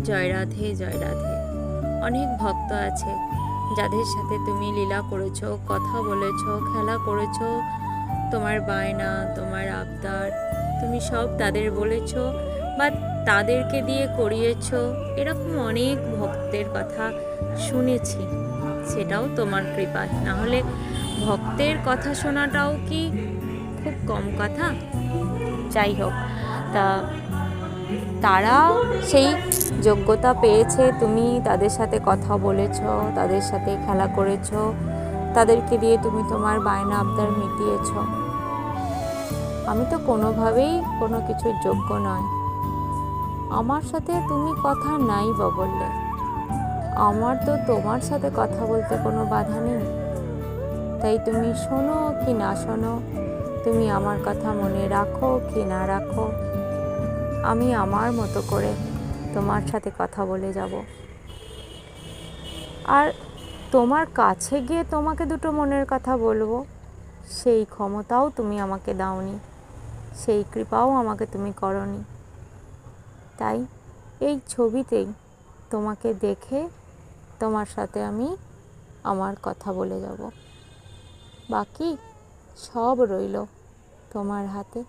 জয় রাধে জয় রাধে। অনেক ভক্ত আছে যাদের সাথে তুমি লীলা করেছো, কথা বলেছো, খেলা করেছো, তোমার বায়না, তোমার আবদার তুমি সব তাদের বলেছো বা তাদেরকে দিয়ে করিয়েছো। এরকম অনেক ভক্তের কথা শুনেছি, সেটাও তোমার কৃপা। না হলে ভক্তের কথা শোনাটাও কি খুব কম কথা? যাই হোক, তা তারা সেই যোগ্যতা পেয়েছে, তুমি তাদের সাথে কথা বলেছো, তাদের সাথে খেলা করেছো, তাদেরকে দিয়ে তুমি তোমার বায়না আবদার মিটিয়েছো। আমি তো কোনোভাবেই কোনো কিছুর যোগ্য নয়। আমার সাথে তুমি কথা নাই বা বললে, আমার তো তোমার সাথে কথা বলতে কোনো বাধা নেই। তাই তুমি শোনো কি না শোনো, তুমি আমার কথা মনে রাখো কি না রাখো, আমি আমার মতো করে তোমার সাথে কথা বলে যাব। আর তোমার কাছে গিয়ে তোমাকে দুটো মনের কথা বলবো, সেই ক্ষমতাও তুমি আমাকে দাওনি, সেই কৃপাও আমাকে তুমি করনি। তাই এই ছবিতেই তোমাকে দেখে তোমার সাথে আমি আমার কথা বলে যাব। বাকি সব রইল তোমার হাতে।